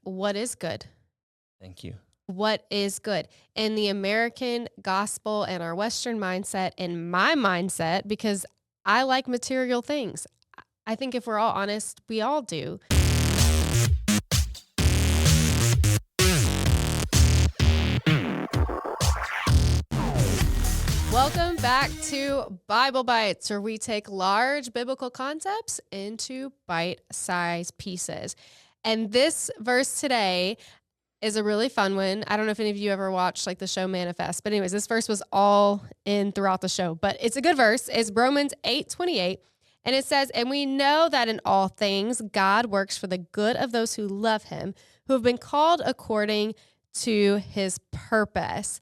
what is good? Thank you. What is good? In the American gospel and our Western mindset, and my mindset, because I like material things. I think if we're all honest, we all do. Welcome back to Bible Bites, where we take large biblical concepts into bite-sized pieces. And this verse today is a really fun one. I don't know if any of you ever watched like the show Manifest, but anyways, this verse was all in throughout the show, but it's a good verse. It's Romans 8:28. And it says, "And we know that in all things, God works for the good of those who love him, who have been called according to his purpose."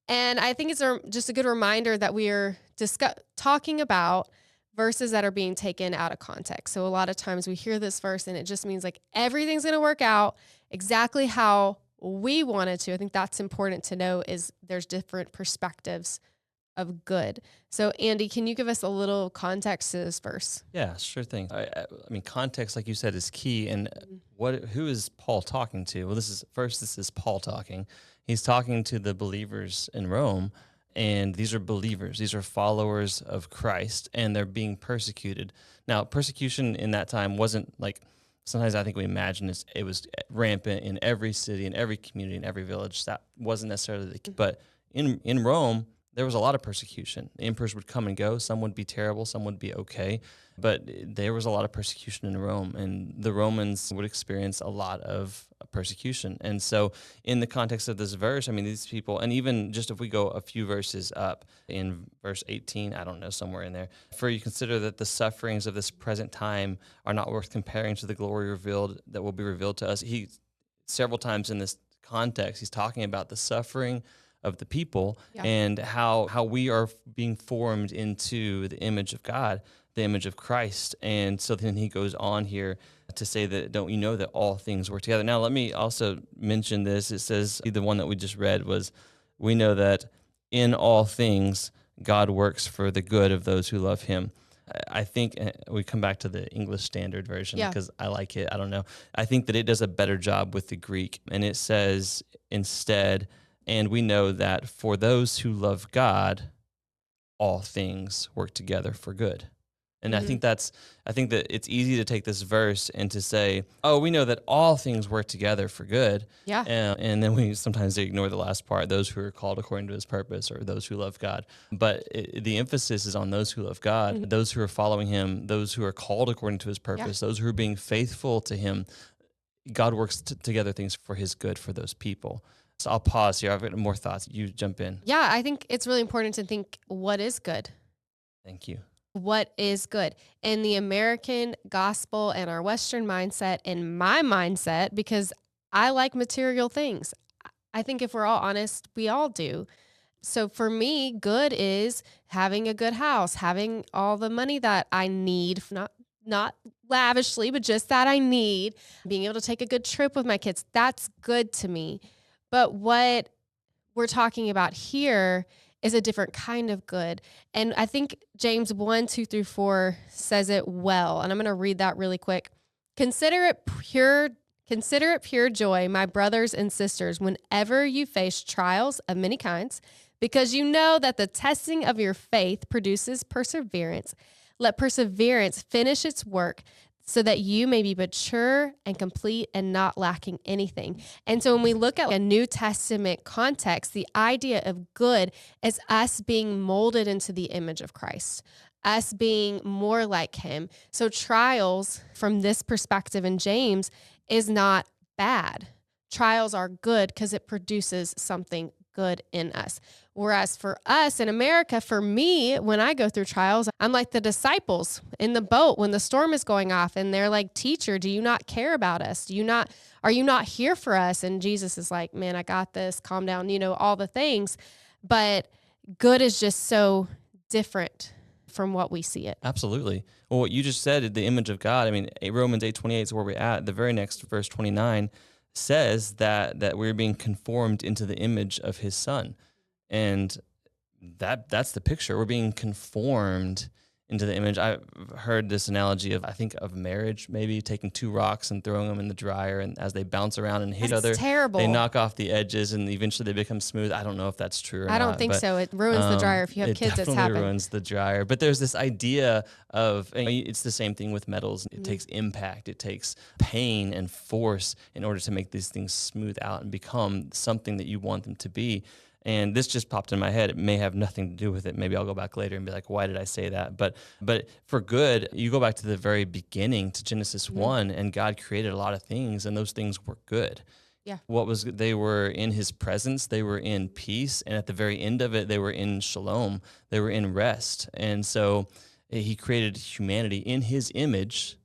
And I think it's just a good reminder that we are talking about verses that are being taken out of context. So a lot of times we hear this verse and it just means like everything's going to work out exactly how we want it to. I think that's important to know is there's different perspectives of good. So Andy, can you give us a little context to this verse? Yeah, sure thing. I mean, context, like you said, is key. And Mhm. who is Paul talking to? Well, this is Paul talking. He's talking to the believers in Rome, and these are believers. These are followers of Christ, and they're being persecuted. Now, persecution in that time wasn't like sometimes I think we imagine it was rampant in every city, in every community, in every village. That wasn't necessarily the case. But in Rome, there was a lot of persecution. The emperors would come and go. Some would be terrible, some would be okay. But there was a lot of persecution in Rome, and the Romans would experience a lot of persecution. And so, in the context of this verse, I mean, these people, and even just if we go a few verses up in verse 18, I don't know, somewhere in there, for you consider that the sufferings of this present time are not worth comparing to the glory revealed that will be revealed to us. He, several times in this context, he's talking about the suffering of the people Yeah. and how we are being formed into the image of God, the image of Christ. And so then he goes on here to say that don't you know that all things work together. Now let me also mention this. It says the one that we just read was we know that in all things God works for the good of those who love him. I think we come back to the English Standard Version Yeah. because I like it. I don't know. I think that it does a better job with the Greek, and it says instead, and we know that for those who love God, all things work together for good. And Mhm. I think that it's easy to take this verse and to say, oh, we know that all things work together for good. Yeah. And then we sometimes ignore the last part, those who are called according to his purpose or those who love God. But the emphasis is on those who love God, Mhm. those who are following him, those who are called according to his Yeah. purpose, those who are being faithful to him. God works together things for his good for those people. So I'll pause here. I've got more thoughts. You jump in. Yeah, I think it's really important to think what is good. Thank you. What is good? In the American gospel and our Western mindset, and my mindset, because I like material things. I think if we're all honest, we all do. So for me, good is having a good house, having all the money that I need, not lavishly, but just that I need, being able to take a good trip with my kids. That's good to me. But what we're talking about here is a different kind of good. And I think James 1, 2 through 4 says it well. And I'm going to read that really quick. Consider it pure Consider it pure joy, my brothers and sisters, whenever you face trials of many kinds, because you know that the testing of your faith produces perseverance. Let perseverance finish its work so that you may be mature and complete and not lacking anything. And so when we look at a New Testament context, the idea of good is us being molded into the image of Christ, us being more like him. So trials from this perspective in James is not bad. Trials are good because it produces something good in us. Whereas for us in America, for me, when I go through trials, I'm like the disciples in the boat when the storm is going off and they're like, "Teacher, do you not care about us? Are you not here for us?" And Jesus is like, "Man, I got this. Calm down," all the things. But good is just so different from what we see it. Absolutely. Well, what you just said, the image of God. I mean, Romans 8:28 is where we're at. The very next verse 29 says that we're being conformed into the image of His Son, and that's the picture. We're being conformed into the image. I've heard this analogy of, I think, of marriage, maybe taking two rocks and throwing them in the dryer, and as they bounce around and hit That's they terrible. knock off the edges and eventually they become smooth. I don't know if that's true or I don't not, think but so. It ruins the dryer. If you have it kids, it's definitely happened. ruins the dryer. But there's this idea of, and it's the same thing with metals. It takes impact, it takes pain and force in order to make these things smooth out and become something that you want them to be. And this just popped in my head. It may have nothing to do with it. Maybe I'll go back later and be like, why did I say that? But for good, you go back to the very beginning, to Genesis 1, and God created a lot of things, and those things were good. Yeah. They were in his presence, they were in peace, and at the very end of it, they were in shalom, they were in rest. And so he created humanity in his image,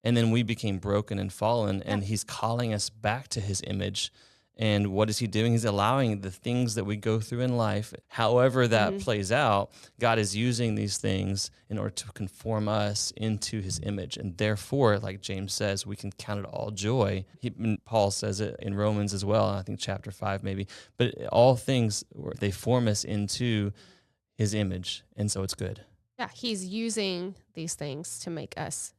and then we became broken and fallen, and he's calling us back to his image. And what is he doing? He's allowing the things that we go through in life, however that plays out, God is using these things in order to conform us into his image. And therefore, like James says, we can count it all joy. Paul says it in Romans as well, I think chapter 5 maybe. But all things, they form us into his image. And so it's good. Yeah, he's using these things to make us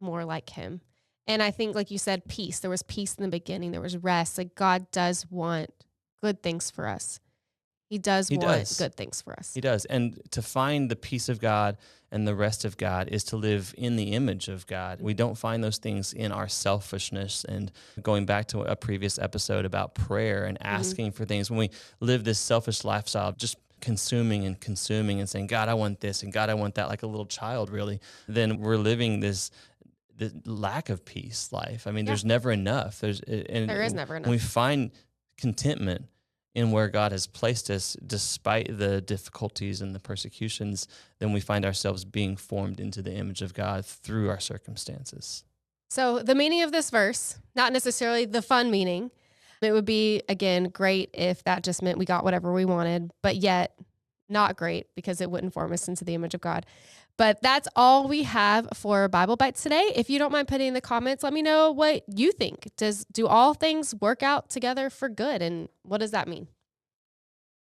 more like him. And I think, like you said, peace. There was peace in the beginning. There was rest. Like, God does want good things for us. He does want good things for us. He does. And to find the peace of God and the rest of God is to live in the image of God. We don't find those things in our selfishness. And going back to a previous episode about prayer and asking for things, when we live this selfish lifestyle, just consuming and saying, God, I want this, and God, I want that, like a little child, really, then we're living the lack of peace life. I mean, there's never enough. There is never enough. When we find contentment in where God has placed us, despite the difficulties and the persecutions, then we find ourselves being formed into the image of God through our circumstances. So the meaning of this verse, not necessarily the fun meaning, it would be, again, great if that just meant we got whatever we wanted, but yet not great because it wouldn't form us into the image of God. But that's all we have for Bible Bites today. If you don't mind putting in the comments, let me know what you think. Do all things work out together for good? And what does that mean?